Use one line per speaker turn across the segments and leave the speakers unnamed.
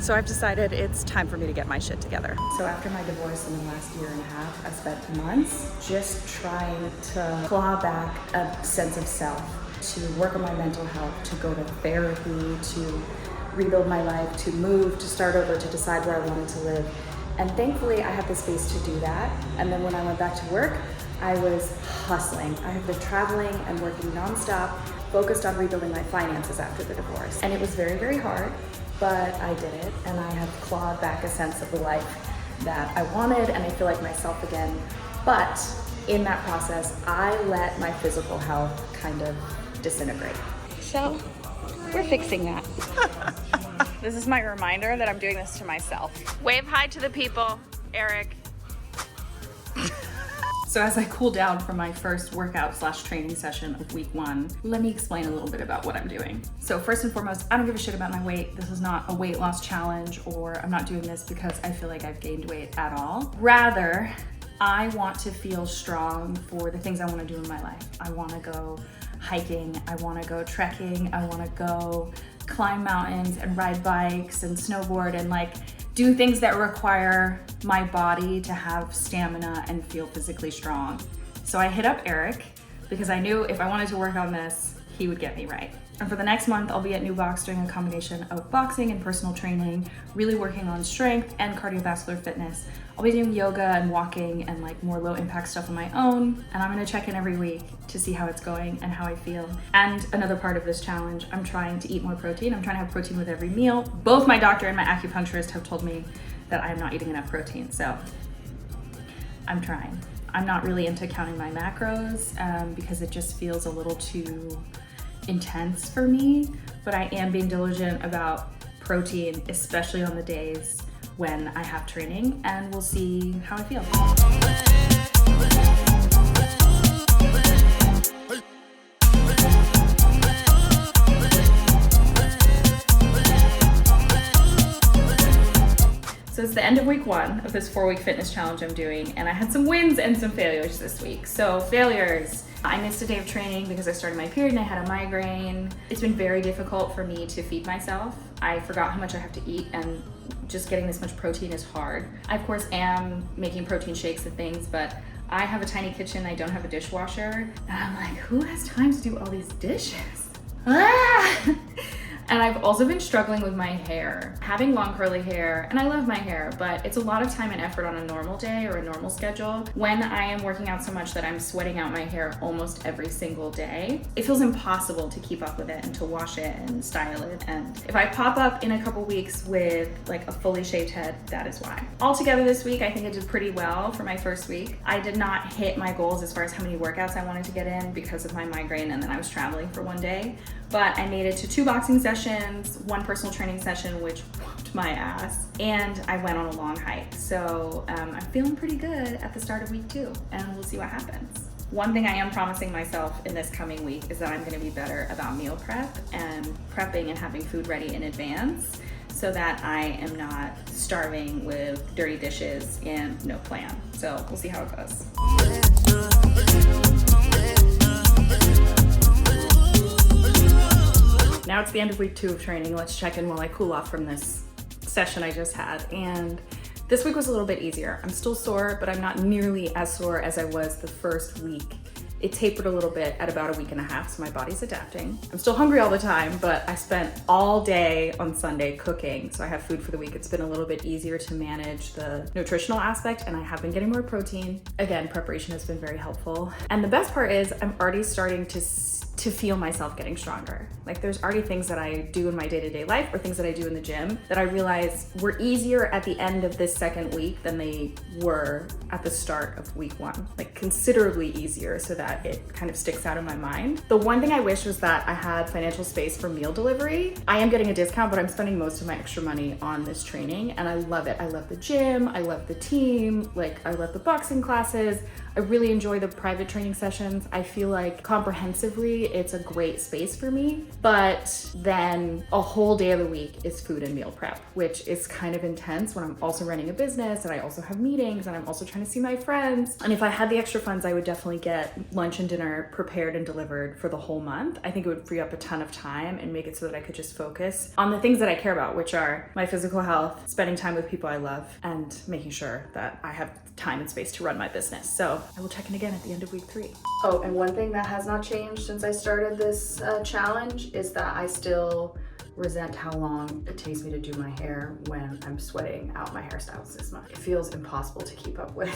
So I've decided it's time for me to get my shit together. So after my divorce in the last year and a half, I spent months just trying to claw back a sense of self, to work on my mental health, to go to therapy, to rebuild my life, to move, to start over, to decide where I wanted to live. And thankfully I had the space to do that. And then when I went back to work, I was hustling. I have been traveling and working nonstop, focused on rebuilding my finances after the divorce. And it was very, very hard, but I did it. And I have clawed back a sense of the life that I wanted, and I feel like myself again. But in that process, I let my physical health kind of disintegrate. So we're fixing that. This is my reminder that I'm doing this to myself. Wave hi to the people, Eric. So as I cool down from my first workout / training session of week 1, let me explain a little bit about what I'm doing. So first and foremost, I don't give a shit about my weight. This is not a weight loss challenge, or I'm not doing this because I feel like I've gained weight at all. Rather, I want to feel strong for the things I want to do in my life. I want to go hiking, I want to go trekking, I want to go climb mountains and ride bikes and snowboard and like do things that require my body to have stamina and feel physically strong. So I hit up Eric because I knew if I wanted to work on this, he would get me right. And for the next month, I'll be at Nuboxx doing a combination of boxing and personal training, really working on strength and cardiovascular fitness. I'll be doing yoga and walking and like more low impact stuff on my own. And I'm gonna check in every week to see how it's going and how I feel. And another part of this challenge, I'm trying to eat more protein. I'm trying to have protein with every meal. Both my doctor and my acupuncturist have told me that I'm not eating enough protein. So I'm trying. I'm not really into counting my macros because it just feels a little too intense for me, but I am being diligent about protein, especially on the days when I have training, and we'll see how I feel. So it's the end of week 1 of this 4-week fitness challenge I'm doing, and I had some wins and some failures this week. So failures. I missed a day of training because I started my period and I had a migraine. It's been very difficult for me to feed myself. I forgot how much I have to eat, and just getting this much protein is hard. I, of course, am making protein shakes and things, but I have a tiny kitchen. I don't have a dishwasher. And I'm like, who has time to do all these dishes? Ah! And I've also been struggling with my hair. Having long curly hair, and I love my hair, but it's a lot of time and effort on a normal day or a normal schedule. When I am working out so much that I'm sweating out my hair almost every single day, it feels impossible to keep up with it and to wash it and style it. And if I pop up in a couple weeks with like a fully shaved head, that is why. Altogether this week, I think I did pretty well for my first week. I did not hit my goals as far as how many workouts I wanted to get in because of my migraine, and then I was traveling for one day. But I made it to 2 boxing sessions, 1 personal training session, which whooped my ass, and I went on a long hike. So I'm feeling pretty good at the start of week 2, and we'll see what happens. One thing I am promising myself in this coming week is that I'm gonna be better about meal prep and prepping and having food ready in advance so that I am not starving with dirty dishes and no plan. So we'll see how it goes. Now it's the end of week 2 of training. Let's check in while I cool off from this session I just had. And this week was a little bit easier. I'm still sore, but I'm not nearly as sore as I was the first week. It tapered a little bit at about a week and a half, so my body's adapting. I'm still hungry all the time, but I spent all day on Sunday cooking, so I have food for the week. It's been a little bit easier to manage the nutritional aspect, and I have been getting more protein. Again, preparation has been very helpful. And the best part is I'm already starting to feel myself getting stronger. Like there's already things that I do in my day-to-day life or things that I do in the gym that I realize were easier at the end of this second week than they were at the start of week 1. Like considerably easier, so that it kind of sticks out in my mind. The one thing I wish was that I had financial space for meal delivery. I am getting a discount, but I'm spending most of my extra money on this training, and I love it. I love the gym, I love the team, like I love the boxing classes. I really enjoy the private training sessions. I feel like comprehensively energy, it's a great space for me. But then a whole day of the week is food and meal prep, which is kind of intense when I'm also running a business and I also have meetings and I'm also trying to see my friends. And if I had the extra funds, I would definitely get lunch and dinner prepared and delivered for the whole month. I think it would free up a ton of time and make it so that I could just focus on the things that I care about, which are my physical health, spending time with people I love, and making sure that I have time and space to run my business. So I will check in again at the end of week 3. Oh, and one thing that has not changed since I started this challenge is that I still resent how long it takes me to do my hair when I'm sweating out my hairstyles this month. It feels impossible to keep up with.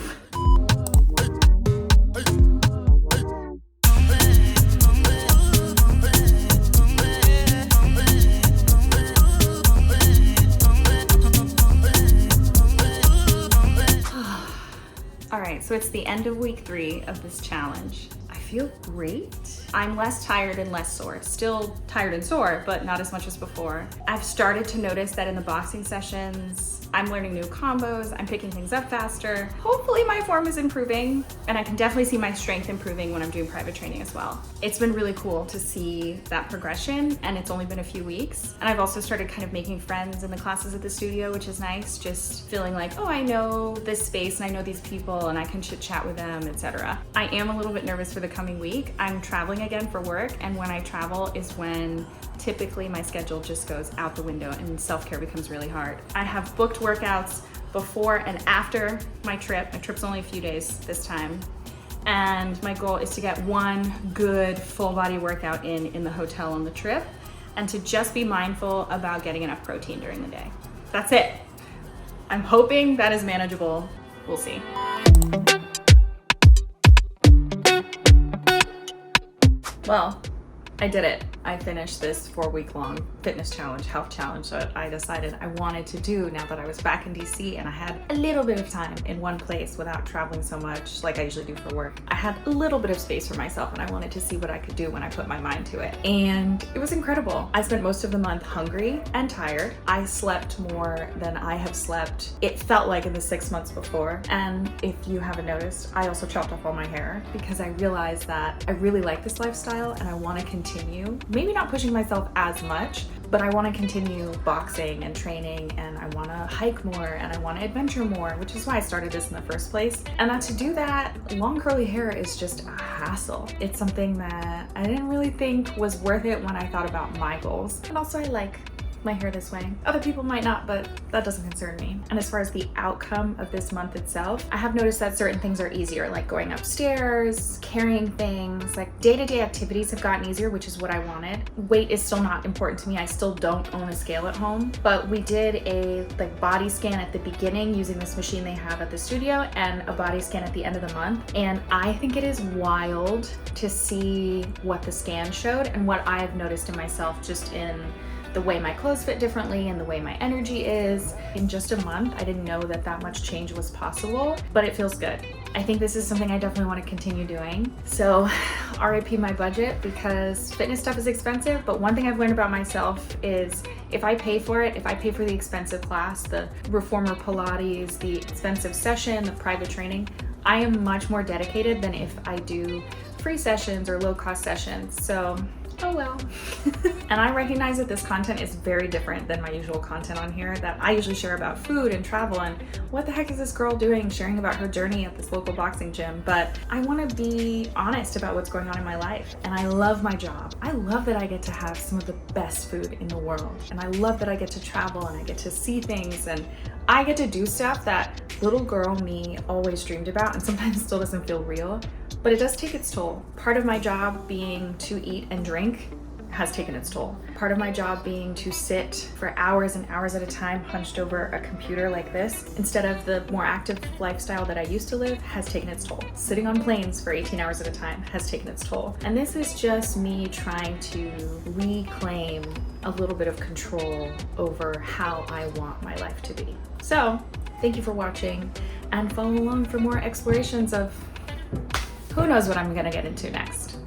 All right, so it's the end of week 3 of this challenge. I feel great. I'm less tired and less sore. Still tired and sore, but not as much as before. I've started to notice that in the boxing sessions, I'm learning new combos, I'm picking things up faster. Hopefully my form is improving, and I can definitely see my strength improving when I'm doing private training as well. It's been really cool to see that progression, and it's only been a few weeks. And I've also started kind of making friends in the classes at the studio, which is nice, just feeling like, oh, I know this space and I know these people and I can chit chat with them, etc. I am a little bit nervous for the coming week. I'm traveling again for work, and when I travel is when typically my schedule just goes out the window and self-care becomes really hard. I have booked workouts before and after my trip. My trip's only a few days this time. And my goal is to get one good full body workout in the hotel on the trip, and to just be mindful about getting enough protein during the day. That's it. I'm hoping that is manageable. We'll see. Well, I did it. I finished this 4-week-long fitness challenge, health challenge that I decided I wanted to do now that I was back in DC and I had a little bit of time in one place without traveling so much like I usually do for work. I had a little bit of space for myself and I wanted to see what I could do when I put my mind to it. And it was incredible. I spent most of the month hungry and tired. I slept more than I have slept, it felt like, in the 6 months before. And if you haven't noticed, I also chopped off all my hair because I realized that I really like this lifestyle and I want to continue. Maybe not pushing myself as much, but I want to continue boxing and training, and I want to hike more and I want to adventure more, which is why I started this in the first place. And that to do that, long curly hair is just a hassle. It's something that I didn't really think was worth it when I thought about my goals. And also I like my hair this way. Other people might not, but that doesn't concern me. And as far as the outcome of this month itself, I have noticed that certain things are easier, like going upstairs, carrying things, like day-to-day activities have gotten easier, which is what I wanted. Weight is still not important to me. I still don't own a scale at home, but we did a body scan at the beginning using this machine they have at the studio, and a body scan at the end of the month. And I think it is wild to see what the scan showed and what I've noticed in myself, just in the way my clothes fit differently and the way my energy is. In just a month, I didn't know that that much change was possible, but it feels good. I think this is something I definitely want to continue doing. So RIP my budget, because fitness stuff is expensive, but one thing I've learned about myself is if I pay for it, if I pay for the expensive class, the reformer Pilates, the expensive session, the private training, I am much more dedicated than if I do free sessions or low-cost sessions. So oh well. And I recognize that this content is very different than my usual content on here that I usually share about food and travel and what the heck is this girl doing sharing about her journey at this local boxing gym. But I want to be honest about what's going on in my life, and I love my job. I love that I get to have some of the best food in the world, and I love that I get to travel and I get to see things, and I get to do stuff that little girl me always dreamed about and sometimes still doesn't feel real. But it does take its toll. Part of my job being to eat and drink has taken its toll. Part of my job being to sit for hours and hours at a time hunched over a computer like this instead of the more active lifestyle that I used to live has taken its toll. Sitting on planes for 18 hours at a time has taken its toll. And this is just me trying to reclaim a little bit of control over how I want my life to be. So thank you for watching, and follow along for more explorations of who knows what I'm gonna get into next.